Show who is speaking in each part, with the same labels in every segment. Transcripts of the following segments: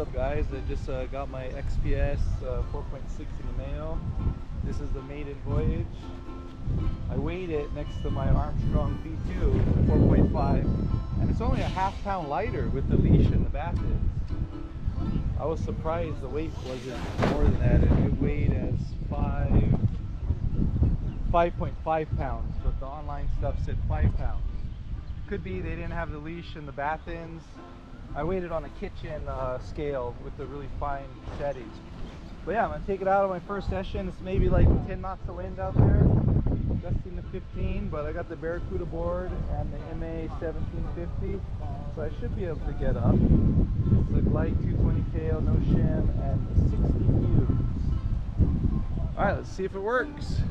Speaker 1: up, guys? I just got my XPS 4.6 in the mail. This is the maiden voyage. I weighed it next to my Armstrong V2 4.5, and it's only a half-pound lighter with the leash and the baffins. I was surprised the weight wasn't more than that, and it weighed as 5.5 pounds, but the online stuff said 5 pounds. Could be they didn't have the leash and the baffins. I weighed it on a kitchen scale with the really fine settings. But yeah, I'm gonna take it out of my first session. It's maybe like 10 knots of wind out there, gusting to 15, but I got the Barracuda board and the MA 1750, so I should be able to get up. It's a Glide 220 tail, no shim, and 60 views. All right, let's see if it works.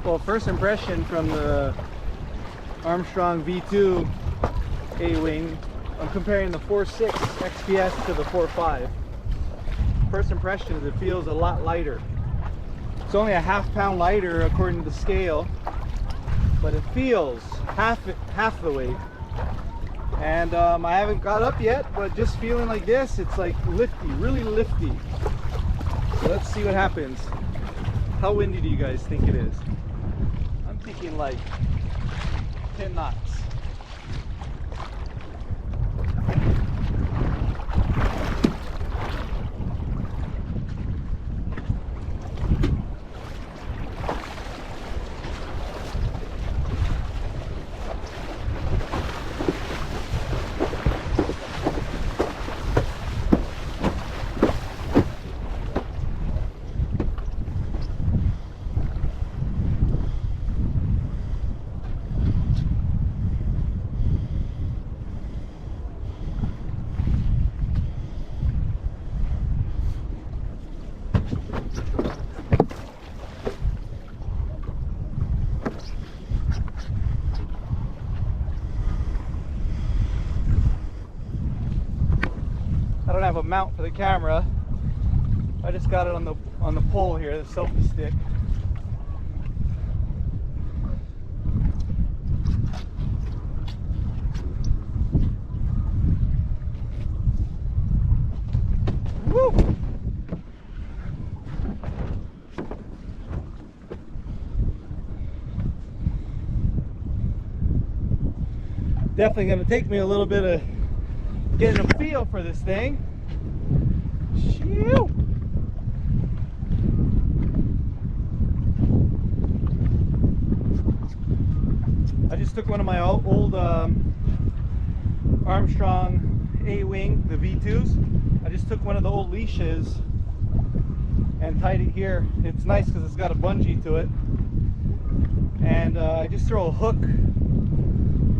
Speaker 1: Well, first impression from the Armstrong V2 A-Wing, I'm comparing the 4.6 XPS to the 4.5. First impression is it feels a lot lighter. It's only a half-pound lighter according to the scale, but it feels half the weight. And I haven't got up yet, but just feeling like this, it's like lifty, really lifty. So let's see what happens. How windy do you guys think it is? I'm thinking like 10 knots. I don't have a mount for the camera. I just got it on the pole here, the selfie stick. Woo! Definitely going to take me a little bit of getting a feel for this thing. Shoo! I just took one of my old Armstrong A-Wing, the V2s. I just took one of the old leashes and tied it here. It's nice because it's got a bungee to it. And I just throw a hook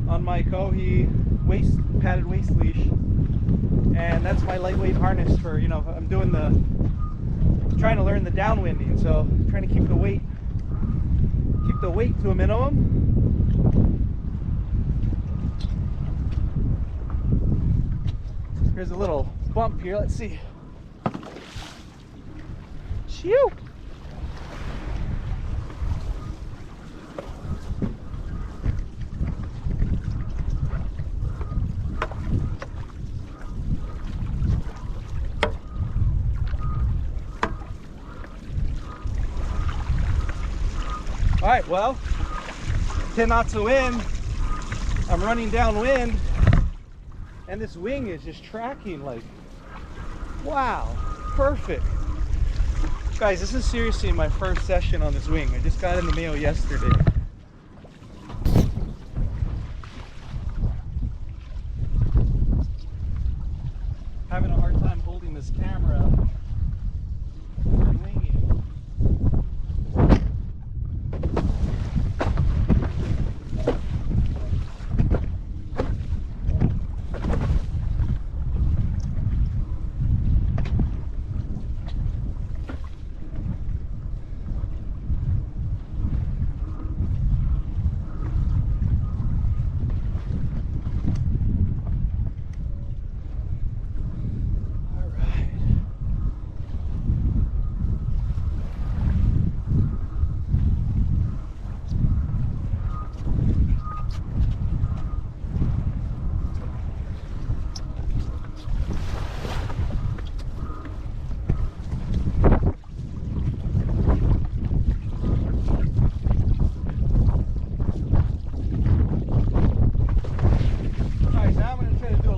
Speaker 1: on my Kohi padded waist leash, and that's my lightweight harness for, you know, I'm doing trying to learn the downwinding, so I'm trying to keep the weight to a minimum. Here's a little bump here, let's see. Shoo! All right, well, 10 knots of wind. I'm running downwind, and this wing is just tracking like, wow, perfect. Guys, this is seriously my first session on this wing. I just got it in the mail yesterday. this camera winging.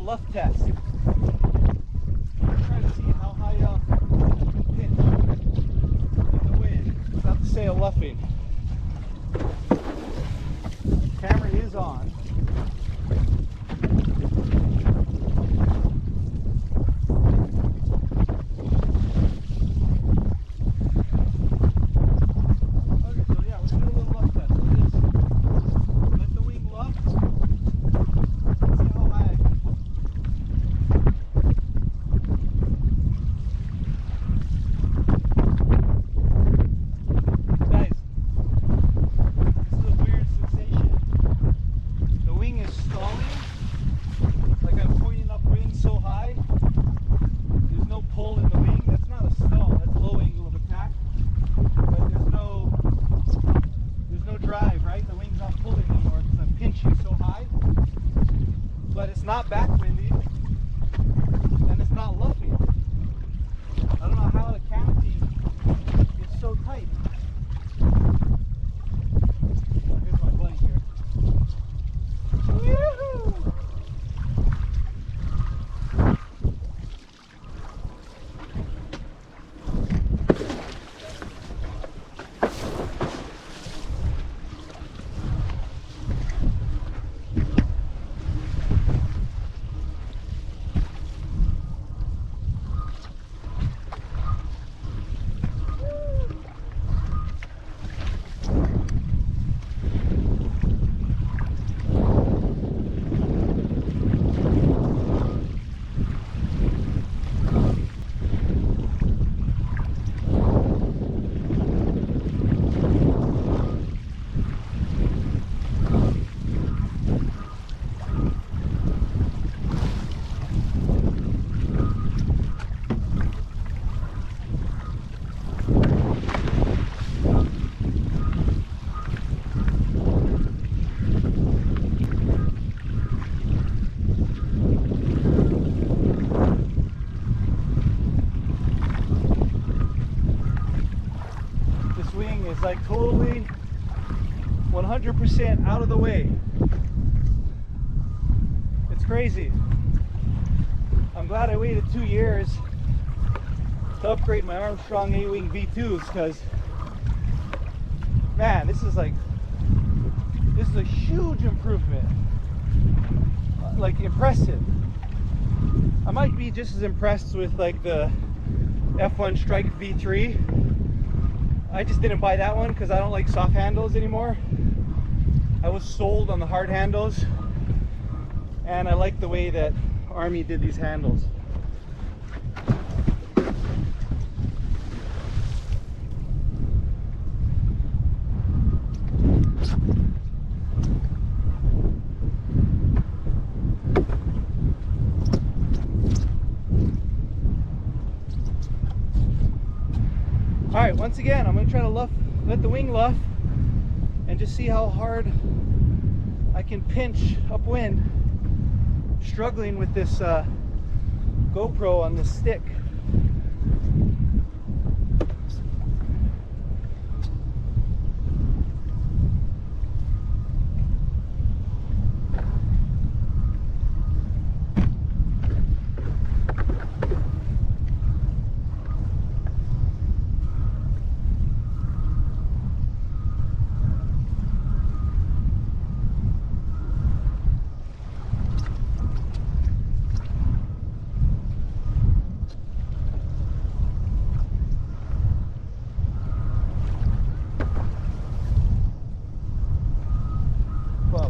Speaker 1: Luff test. Try to see how high up pitch in the wind without the sail luffing. Camera is on. Okay, so yeah, we're gonna do a little luff test. We'll just let the wing luff. See how high I can. Not backwindy and it's not luffy. I don't know how the canopy is so tight. Oh, here's my buddy here. Woohoo! Is like totally 100% out of the way. It's crazy. I'm glad I waited 2 years to upgrade my Armstrong A-Wing V2s because, man, this is a huge improvement. Like, impressive. I might be just as impressed with like the F1 Strike V3. I just didn't buy that one because I don't like soft handles anymore. I was sold on the hard handles, and I like the way that Army did these handles. Alright, once again, I'm going to try to let the wing luff and just see how hard I can pinch upwind, struggling with this GoPro on this stick.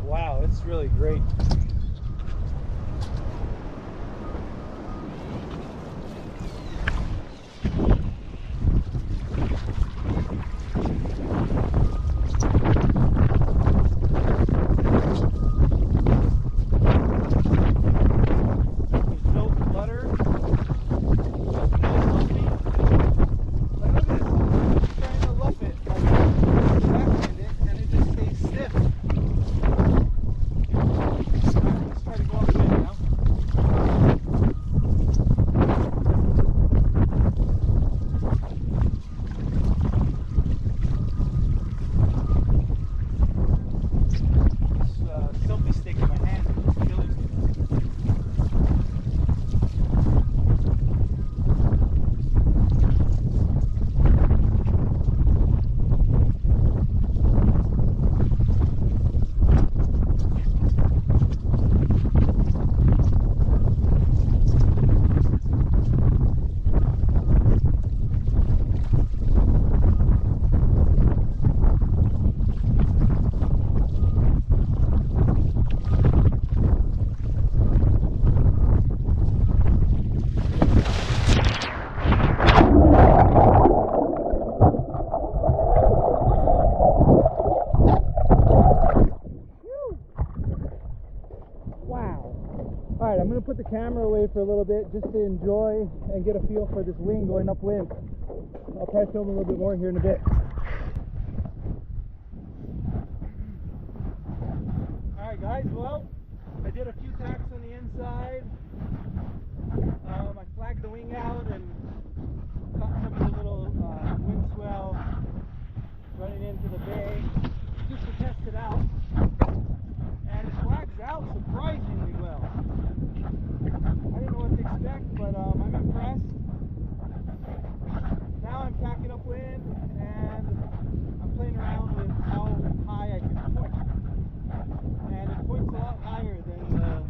Speaker 1: but wow, it's really great. Selfie stick in my hand is just killing me. Alright, I'm going to put the camera away for a little bit just to enjoy and get a feel for this wing going upwind. I'll probably film a little bit more here in a bit. Alright guys, well, I did a few tacks on the inside. I flagged the wing out and caught some of the little wind swell running into the bay just to test it out. And it flags out surprisingly well. I didn't know what to expect, but I'm impressed. Now I'm tacking upwind and I'm playing around with how high I can point. And it points a lot higher than the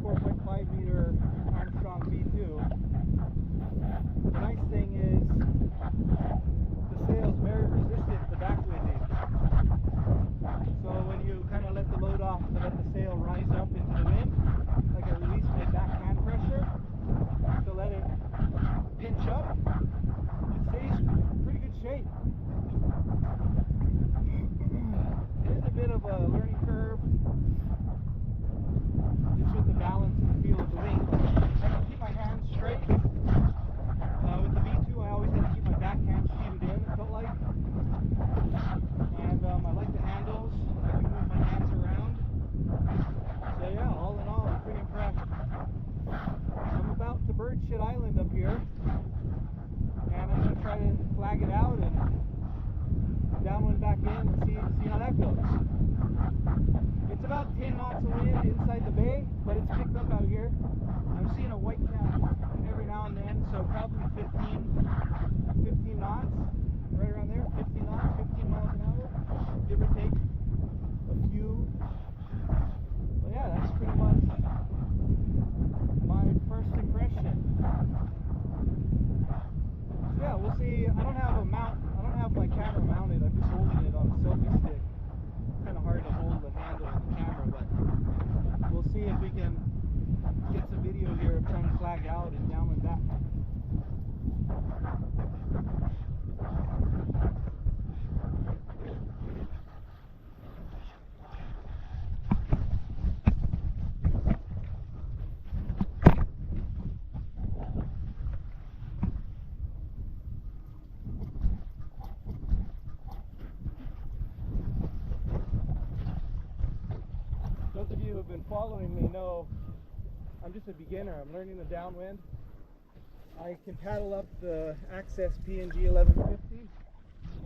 Speaker 1: 4.5 meter Armstrong V2. The nice thing is the sail is very resistant to backwinding. So when you kind of let the load off to let the sail rise up into the wind, like I released my backhand pressure to let it pinch up, it stays pretty good shape. It is a bit of a learning curve, just with the balance and the feel of the wing. I can keep my hands straight. With the V2, I always had to keep my backhand sheeted in, it felt like. And I like the handles. I can move my hands around. So yeah, all in all, I'm pretty impressed. I'm about to bird shit island up here, and I'm going to try to flag it out and downwind back in and see how that goes. It's about 10 knots of wind inside the bay, but it's picked up out here. I'm seeing a white cap every now and then, so probably 15 knots, right around there, 15 knots, 15 miles an hour, give or take a few. But yeah, that's pretty much my first impression. So yeah, we'll see. I don't have my camera mounted, I'm just holding it on a selfie stick. Kind of hard to hold the handle of the camera, but we'll see if we can get some video here of trying to flag out and downwind back. Those of you who have been following me know I'm just a beginner. I'm learning the downwind. I can paddle up the Access PNG 1150,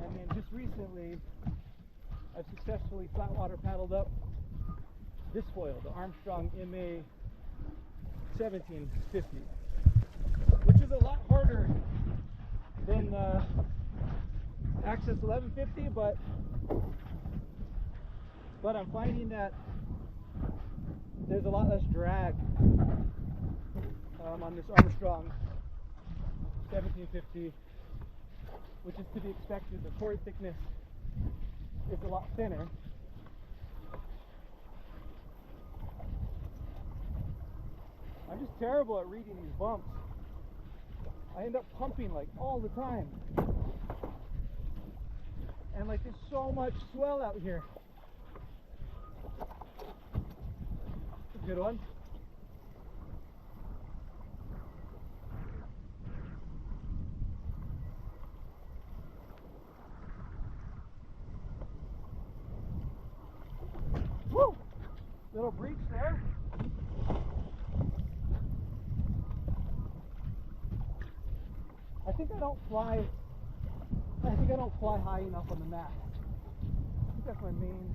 Speaker 1: and then just recently I've successfully flatwater paddled up this foil, the Armstrong MA 1750, which is a lot harder than Access 1150, but I'm finding that there's a lot less drag on this Armstrong 1750, which is to be expected. The cord thickness is a lot thinner, just terrible at reading these bumps. I end up pumping like all the time. And like there's so much swell out here. Good one. Woo! Little breach there. I think I don't fly high enough on the mat. I think that's my main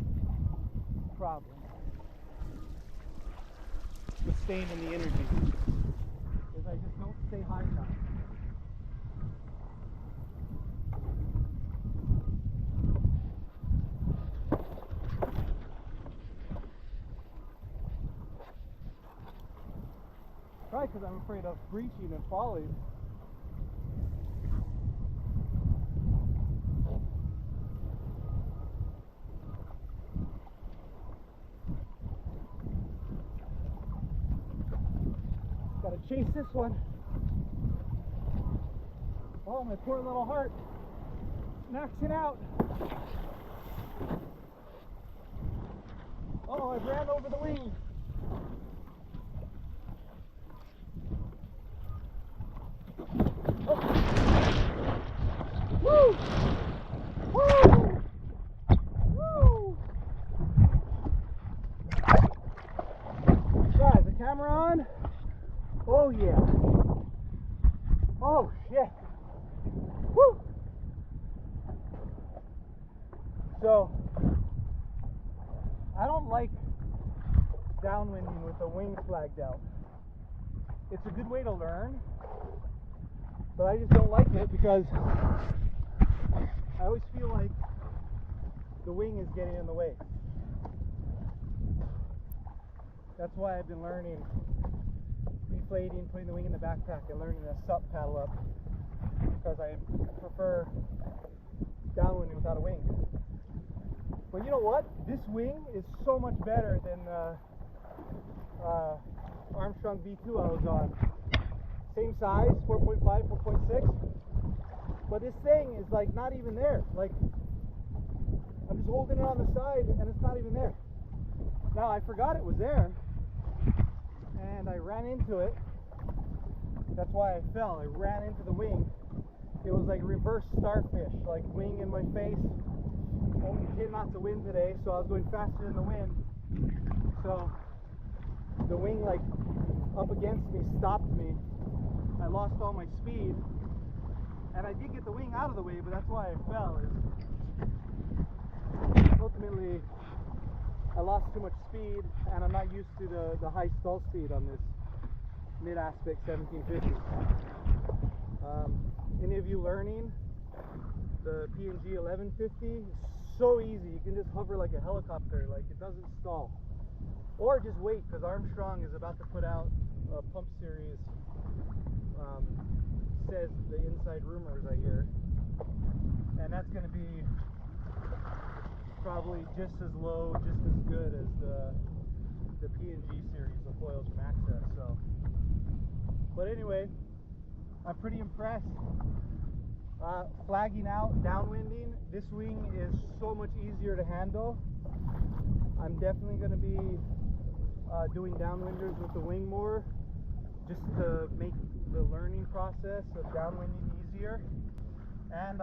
Speaker 1: problem. Sustaining the energy. Is I just don't stay high enough. Probably because I'm afraid of breaching and falling. Gotta chase this one. Oh, my poor little heart. Maxing out. Oh, I ran over the wing. Oh. Woo! Woo! Woo! Guys, the camera on? Oh yeah. Oh shit. Woo! So, I don't like downwinding with the wings flagged out. It's a good way to learn, but I just don't like it because I always feel like the wing is getting in the way. That's why I've been learning deflating, putting the wing in the backpack, and learning to sup paddle up, because I prefer downwinding without a wing. But you know what? This wing is so much better than Armstrong V2 I was on. Same size, 4.5, 4.6. But this thing is like not even there. Like, I'm just holding it on the side and it's not even there. Now I forgot it was there and I ran into it. That's why I fell. I ran into the wing. It was like reverse starfish, like wing in my face. Only hit knots of wind today, so I was going faster than the wind. So the wing, like up against me, stopped me. I lost all my speed, and I did get the wing out of the way, but that's why I fell. Ultimately, I lost too much speed, and I'm not used to the high stall speed on this mid-aspect 1750. Any of you learning the P&G 1150? So easy. You can just hover like a helicopter, like it doesn't stall. Or just wait, because Armstrong is about to put out a pump series, says the inside rumors I hear, and that's going to be probably just as low, just as good as the P&G series, the foils from Access. So, but anyway, I'm pretty impressed. Flagging out, downwinding, this wing is so much easier to handle. I'm definitely going to be doing downwinders with the wing more, just to make the learning process of downwinding easier. And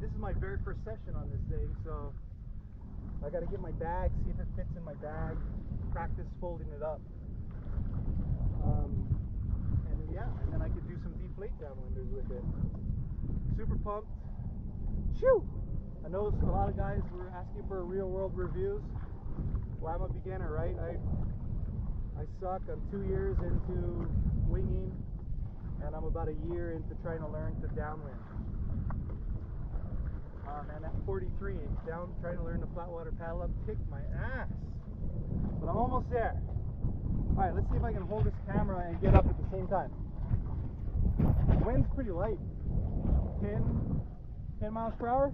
Speaker 1: this is my very first session on this thing, so I got to get my bag, see if it fits in my bag, practice folding it up. And then I could do some deflate downwinders with it. Super pumped. Shoo! I know a lot of guys were asking for real world reviews. Well, I'm a beginner, right? I suck. I'm 2 years into winging, and I'm about a year into trying to learn to downwind. And at 43, trying to learn the flatwater paddle up, kicked my ass. But I'm almost there. Alright, let's see if I can hold this camera and get up at the same time. The wind's pretty light. 10 miles per hour.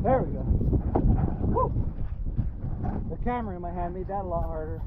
Speaker 1: There we go. Woo! The camera in my hand made that a lot harder.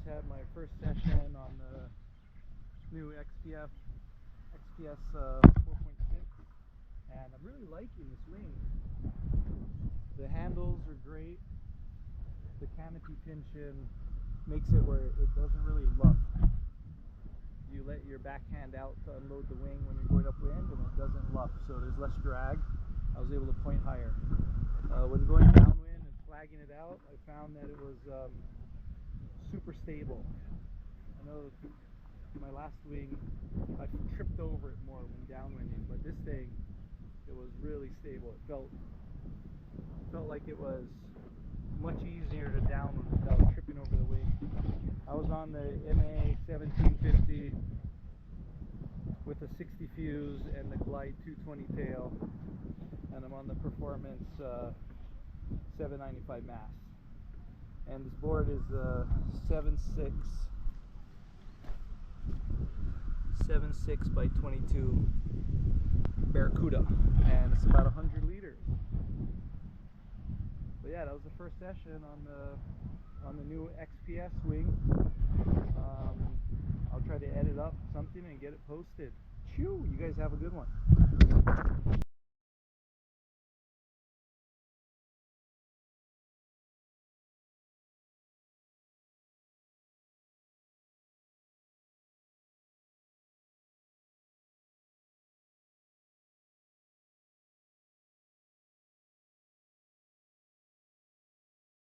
Speaker 1: Had my first session on the new XPS 4.6, and I'm really liking this wing. The handles are great. The canopy tension makes it where it doesn't really luff. You let your backhand out to unload the wing when you're going upwind, and it doesn't luff, so there's less drag. I was able to point higher. When going downwind and flagging it out, I found that it was super stable. I know my last wing, I tripped over it more when downwinding, but this thing, it was really stable. It felt like it was much easier to downwind without tripping over the wing. I was on the MA 1750 with a 60 fuse and the Glide 220 tail, and I'm on the Performance 795 mast. And this board is a 7.6 by 22 Barracuda, and it's about 100 liters. But yeah, that was the first session on the new XPS wing. I'll try to edit up something and get it posted. Chew! You guys have a good one.